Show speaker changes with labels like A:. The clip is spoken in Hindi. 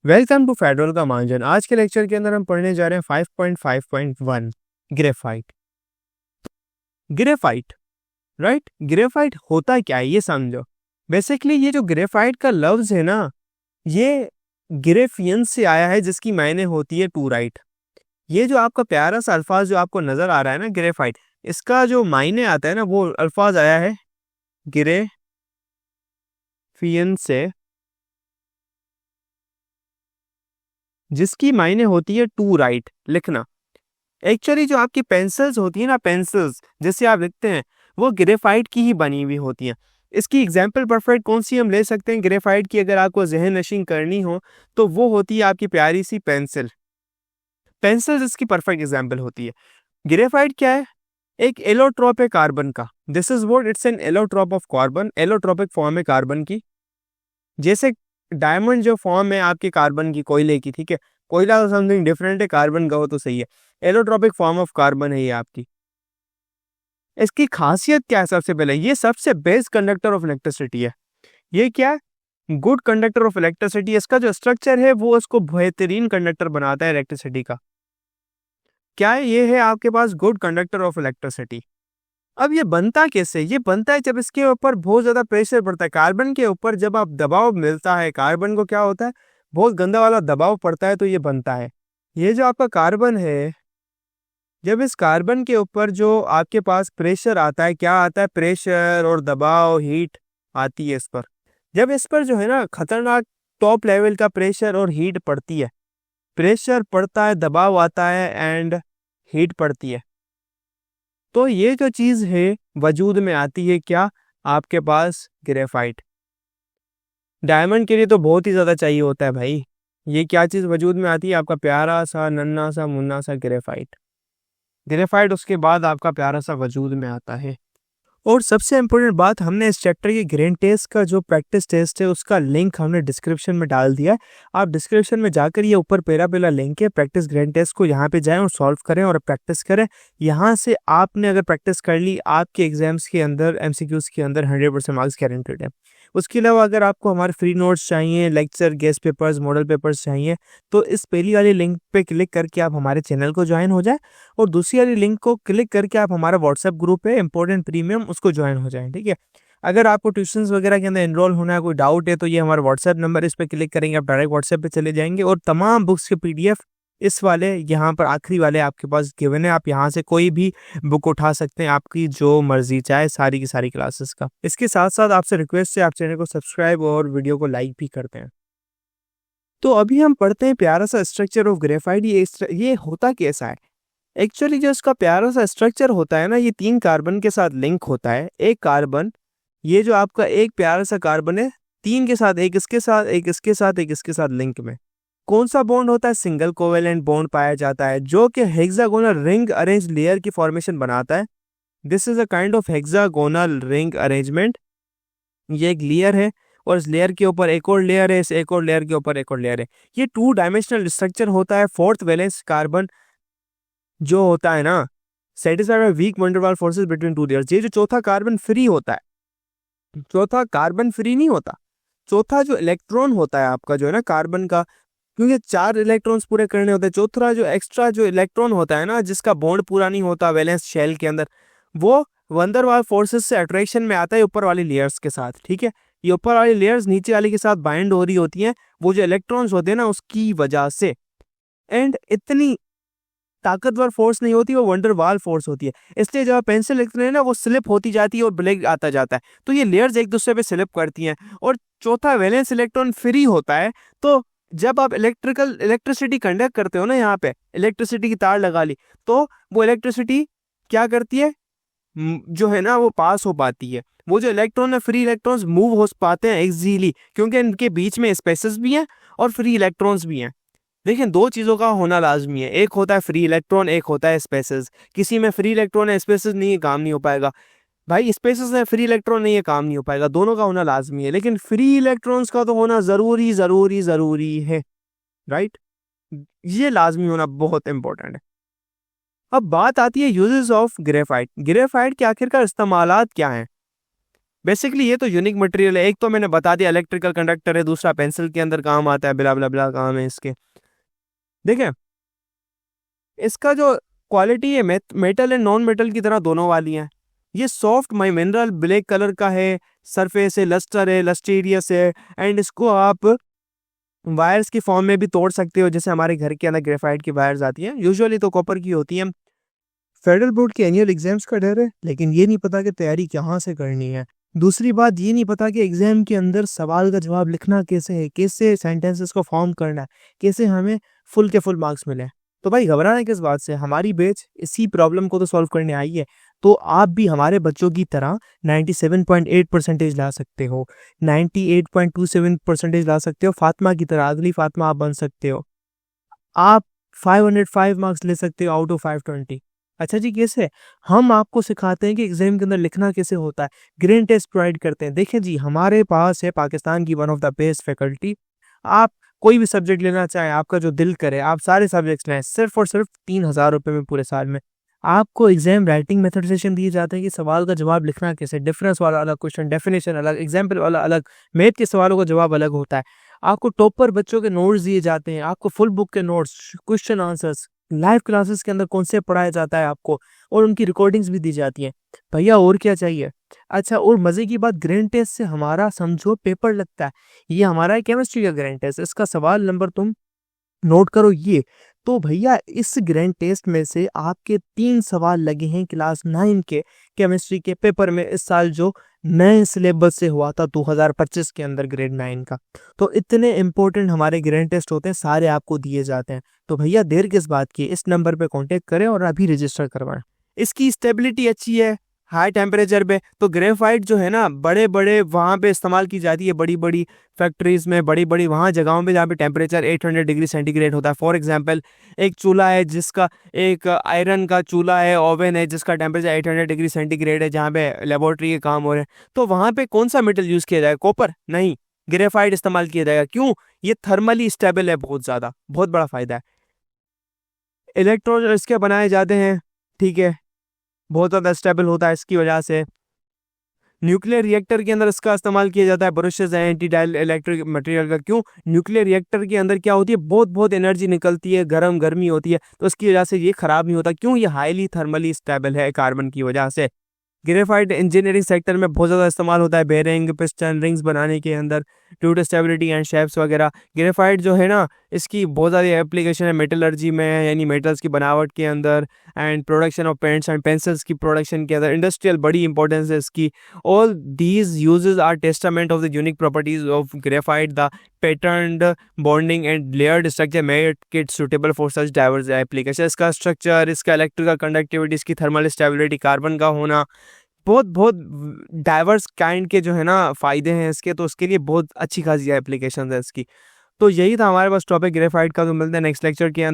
A: वेलकम टू फेडरल का मांझन। आज के लेक्चर के अंदर हम पढ़ने जा रहे हैं 5.5.1 ग्रेफाइट। ग्रेफाइट राइट, ग्रेफाइट होता क्या है ये समझो। बेसिकली ये जो ग्रेफाइट का लफ्ज है ना, ये ग्रेफियन से आया है, जिसकी मायने होती है टू राइट। ये जो आपका प्यारा सा अल्फाज जो आपको नजर आ रहा है ना ग्रेफाइट, इसका जो मायने आता है ना, वो अल्फाज आया है ग्रेफियन से, जिसकी मायने होती है टू राइट लिखना। एक्चुअली जो आपकी पेंसिल्स होती है ना, पेंसिल्स जैसे आप लिखते हैं, वो ग्रेफाइट की ही बनी हुई होती हैं। इसकी एग्जाम्पल परफेक्ट कौन सी हम ले सकते हैं ग्रेफाइट की, अगर आपको जहन नशीं करनी हो तो वो होती है आपकी प्यारी सी पेंसिल। पेंसिल इसकी परफेक्ट एग्जाम्पल होती है। ग्रेफाइट क्या है? एक एलोट्रॉप है कार्बन का। This is what it's an allotrope of carbon. Allotropic form है कार्बन की, जैसे डायमंड जो फॉर्म है आपके कार्बन की, कोयले की, ठीक है। कोयला तो समथिंग डिफरेंट है, कार्बन का हो तो सही है। एलोट्रॉपिक फॉर्म ऑफ कार्बन है ये आपकी। इसकी खासियत क्या है? सबसे पहले ये सबसे बेस्ट कंडक्टर ऑफ इलेक्ट्रिसिटी है। ये क्या है? Good conductor of electricity. इसका जो स्ट्रक्चर है वो इसको बेहतरीन कंडक्टर बनाता है इलेक्ट्रिसिटी का। क्या है? ये है आपके पास गुड कंडक्टर ऑफ इलेक्ट्रिसिटी। अब ये बनता कैसे? ये बनता है जब इसके ऊपर बहुत ज्यादा प्रेशर पड़ता है। कार्बन के ऊपर जब आप दबाव मिलता है, कार्बन को क्या होता है, बहुत गंदा वाला दबाव पड़ता है, तो ये बनता है। ये जो आपका कार्बन है, जब इस कार्बन के ऊपर जो आपके पास प्रेशर आता है, क्या आता है? प्रेशर और दबाव, हीट आती है इस पर। जब इस पर जो है ना खतरनाक टॉप लेवल का प्रेशर और हीट पड़ती है, प्रेशर पड़ता है, दबाव आता है एंड हीट पड़ती है, तो ये जो चीज है वजूद में आती है। क्या? आपके पास ग्रेफाइट। डायमंड के लिए तो बहुत ही ज्यादा चाहिए होता है भाई। ये क्या चीज वजूद में आती है? आपका प्यारा सा नन्ना सा मुन्ना सा ग्रेफाइट। ग्रेफाइट उसके बाद आपका प्यारा सा वजूद में आता है। और सबसे इम्पोर्टेंट बात, हमने इस चैप्टर के ग्रेन टेस्ट का जो प्रैक्टिस टेस्ट है उसका लिंक हमने डिस्क्रिप्शन में डाल दिया है। आप डिस्क्रिप्शन में जाकर ये ऊपर पहला लिंक है प्रैक्टिस ग्रेन टेस्ट को, यहाँ पे जाएं और सॉल्व करें और प्रैक्टिस करें। यहाँ से आपने अगर प्रैक्टिस कर ली, आपके एग्जाम्स के अंदर, एमसीक्यूज के अंदर 100% मार्क्स गारंटेड है। उसके अलावा अगर आपको हमारे फ्री नोट्स चाहिए, lecture, guest papers, model papers चाहिए, तो इस पहली वाली लिंक पे क्लिक करके आप हमारे चैनल को ज्वाइन हो जाए, और दूसरी वाली लिंक को क्लिक करके आप हमारा व्हाट्सएप ग्रुप है इंपॉर्टेंट प्रीमियम, उसको ज्वाइन हो जाएं, ठीक है। अगर आपको ट्यूशंस वगैरह के अंदर एनरोल होना है, कोई डाउट है, तो ये हमारा व्हाट्सएप नंबर, इस पर क्लिक करेंगे आप डायरेक्ट व्हाट्सएप पे चले जाएंगे, और तमाम बुक्स के पीडीएफ इस वाले यहाँ पर आखिरी वाले आपके पास गिवन है। आप यहाँ से कोई भी बुक उठा सकते हैं, आपकी जो मर्जी चाहे, सारी की सारी क्लासेस का। इसके साथ साथ आपसे रिक्वेस्ट है, आप चैनल को सब्सक्राइब और वीडियो को लाइक भी करते हैं। तो अभी हम पढ़ते हैं प्यारा सा स्ट्रक्चर ऑफ ग्रेफाइट। ये होता कैसा है? एक्चुअली जो इसका प्यारा सा स्ट्रक्चर होता है ना, ये 3 कार्बन के साथ लिंक होता है। एक कार्बन, ये जो आपका एक प्यारा सा कार्बन है, 3 के साथ, एक इसके साथ, एक इसके साथ, एक इसके साथ लिंक में कौन सा बॉन्ड होता है? सिंगल कोवेलेंट बॉन्ड पाया जाता है, जो कि हेक्सागोनल रिंग अरेंज लेयर की फॉर्मेशन बनाता है। This is a kind of hexagonal ring arrangement. ये एक लेयर है, और इस लेयर के ऊपर एक और लेयर है, इस एक और लेयर के ऊपर एक और लेयर है। ये 2 डायमेंशनल स्ट्रक्चर होता है। फोर्थ वैलेंस कार्बन जो होता है ना, satisfied by weak van der Waals forces between 2 layers. ये जो चौथा कार्बन फ्री होता है, चौथा कार्बन फ्री नहीं होता। चौथा जो इलेक्ट्रॉन होता है आपका, जो है ना कार्बन का, क्योंकि 4 इलेक्ट्रॉन्स पूरे करने होते हैं, चौथा जो एक्स्ट्रा जो इलेक्ट्रॉन होता है ना, जिसका बॉन्ड पूरा नहीं होता वैलेंस शेल के अंदर, वो वंडर वाल फोर्सेस से अट्रैक्शन में आता है ऊपर वाली लेयर्स के साथ, ठीक है। ये ऊपर वाली लेयर्स नीचे वाली के साथ बाइंड हो रही होती हैं, वो जो इलेक्ट्रॉन्स होते हैं ना उसकी वजह से। एंड इतनी ताकतवर फोर्स नहीं होती, वो वंडर वाल फोर्स होती है। इसलिए जब आप पेंसिल लिखते हैं ना, वो स्लिप होती जाती है और ब्लैक आता जाता है, तो ये लेयर्स एक दूसरे पे स्लिप करती हैं। और चौथा वैलेंस इलेक्ट्रॉन फ्री होता है। तो जब आप इलेक्ट्रिसिटी कंडक्ट करते हो ना, यहाँ पे इलेक्ट्रिसिटी की तार लगा ली, तो वो इलेक्ट्रिसिटी क्या करती है, जो है ना वो पास हो पाती है। वो जो इलेक्ट्रॉन है, फ्री इलेक्ट्रॉन्स मूव हो पाते हैं इजीली, क्योंकि इनके बीच में स्पेसेस भी हैं और फ्री इलेक्ट्रॉन्स भी हैं। देखिए, 2 चीज़ों का होना लाजमी है, एक होता है फ्री इलेक्ट्रॉन, एक होता है स्पेसेस। किसी में फ्री इलेक्ट्रॉन है, स्पेसेस नहीं है, काम नहीं हो पाएगा। भाई स्पेसेस है, फ्री इलेक्ट्रॉन नहीं है, काम नहीं हो पाएगा। दोनों का होना लाजमी है, लेकिन फ्री इलेक्ट्रॉन्स का तो होना जरूरी जरूरी जरूरी है, राइट। ये लाजमी होना बहुत इंपॉर्टेंट है। अब बात आती है यूजेस ऑफ ग्रेफाइट। ग्रेफाइट के आखिरकार इस्तेमालात क्या हैं? बेसिकली ये तो यूनिक मटेरियल है। एक तो मैंने बता दिया इलेक्ट्रिकल कंडक्टर है, दूसरा पेंसिल के अंदर काम आता है, बिला बिला बिला काम है इसके। देखें इसका जो क्वालिटी है मेटल एंड नॉन मेटल की तरह दोनों वाली है। ये सॉफ्ट मिनरल ब्लैक कलर का है, सरफेस है, लस्टर है, लस्टीरियस है, एंड इसको आप वायर्स की फॉर्म में भी तोड़ सकते हो, जैसे हमारे घर के अंदर ग्रेफाइट की वायर्स आती हैं, यूजुअली तो कॉपर की होती हैं। फेडरल बोर्ड के एनुअल एग्जाम्स का डर है, लेकिन ये नहीं पता कि तैयारी कहाँ से करनी है। दूसरी बात ये नहीं पता कि एग्जाम के अंदर सवाल का जवाब लिखना कैसे है, कैसे सेंटेंसेस को फॉर्म करना है, कैसे हमें फुल के फुल मार्क्स मिले। तो भाई घबराना किस बात से, हमारी बैच इसी प्रॉब्लम को तो सॉल्व करने आई है। तो आप भी हमारे बच्चों की तरह 97.8 परसेंटेज ला सकते हो, 98.27 परसेंटेज ला सकते हो, फातिमा की तरह अगली फातिमा आप बन सकते हो। आप 505 मार्क्स ले सकते हो आउट ऑफ 520। अच्छा जी, कैसे? हम आपको सिखाते हैं कि एग्जाम के अंदर लिखना कैसे होता है, ग्रेड टेस्ट प्रोवाइड करते हैं। देखिए जी, हमारे पास है पाकिस्तान की one of the best faculty. आप कोई भी सब्जेक्ट लेना चाहें, आपका जो दिल करे, आप सारे सब्जेक्ट्स लें, सिर्फ और सिर्फ 3,000 रुपये में पूरे साल में। आपको एग्जाम राइटिंग मेथड सेशन दिए जाते हैं कि सवाल का जवाब लिखना कैसे, डिफरेंस वाला अलग क्वेश्चन, डेफिनेशन अलग, एग्जाम्पल वाला अलग, मैथ के सवालों का जवाब अलग होता है। आपको टॉपर बच्चों के नोट्स दिए जाते हैं, आपको फुल बुक के notes, question answers, live classes के अंदर कॉन्सेप्ट पढ़ाया जाता है आपको, और उनकी रिकॉर्डिंग्स भी दी जाती हैं। भैया और क्या चाहिए? अच्छा, और मजे की बात, ग्रैंड टेस्ट से हमारा समझो पेपर लगता है। ये हमारा है केमिस्ट्री का ग्रैंड टेस्ट, इसका सवाल नंबर तुम नोट करो ये। तो भैया इस ग्रैंड टेस्ट में से आपके 3 सवाल लगे हैं क्लास 9 के केमिस्ट्री के पेपर में इस साल, जो नए सिलेबस से हुआ था 2025 के अंदर ग्रेड 9 का। तो इतने इंपॉर्टेंट हमारे ग्रैंड टेस्ट होते हैं, सारे आपको दिए जाते हैं। तो भैया देर किस बात की, इस नंबर पे कांटेक्ट करें और अभी रजिस्टर करवाएं। इसकी स्टेबिलिटी अच्छी है हाई टेम्परेचर पे। तो ग्रेफाइट जो है ना, बड़े बड़े वहाँ पे इस्तेमाल की जाती है, बड़ी बड़ी फैक्ट्रीज में, बड़ी बड़ी वहाँ जगहों पे जहाँ पे टेम्परेचर 800 डिग्री सेंटीग्रेड होता है। फॉर एग्जांपल एक चूल्हा है जिसका, एक आयरन का चूल्हा है, ओवन है जिसका टेम्परेचर 800 डिग्री सेंटीग्रेड है, जहाँ पे लेबोरेटरी के काम हो रहे हैं। तो वहाँ पे कौन सा मेटल यूज़ किया जाएगा? कॉपर नहीं, ग्रेफाइट इस्तेमाल किया जाएगा। क्यों? ये थर्मली स्टेबल है, बहुत ज़्यादा, बहुत बड़ा फ़ायदा है। इलेक्ट्रोड इसके बनाए जाते हैं, ठीक है, बहुत ज़्यादा स्टेबल होता है इसकी वजह से। न्यूक्लियर रिएक्टर के अंदर इसका इस्तेमाल किया जाता है, brushes anti dial electric material का। क्यों? न्यूक्लियर रिएक्टर के अंदर क्या होती है, बहुत बहुत एनर्जी निकलती है, गर्मी होती है, तो उसकी वजह से ये खराब नहीं होता। क्यों? ये हाईली थर्मली स्टेबल है कार्बन की वजह से। ग्रेफाइट इंजीनियरिंग सेक्टर में बहुत ज़्यादा इस्तेमाल होता है, बेरिंग, पिस्टन, रिंग्स बनाने के अंदर, टूट स्टेबिलिटी एंड शेप्स वगैरह। ग्रेफाइट जो है ना, इसकी बहुत ज़्यादा एप्लीकेशन है मेटलर्जी में, यानी मेटल्स की बनावट के अंदर, and production of paints and pencils की प्रोडक्शन के अंदर इंडस्ट्रियल बड़ी इंपॉर्टेंस है इसकी। All these uses are testament of the unique properties of graphite, the patterned bonding and layered structure made it suitable for such diverse application. इसका स्ट्रक्चर, इसका इलेक्ट्रिकल कंडक्टिविटी, इसकी थर्मल स्टेबिलिटी, कार्बन का होना, बहुत बहुत डाइवर्स काइंड के जो है ना फ़ायदे हैं इसके, तो उसके लिए बहुत अच्छी खासी एप्लीकेशन है इसकी। तो यही था हमारे पास टॉपिक ग्रेफाइट का। तो मिलते हैं नेक्स्ट लेक्चर के अंदर।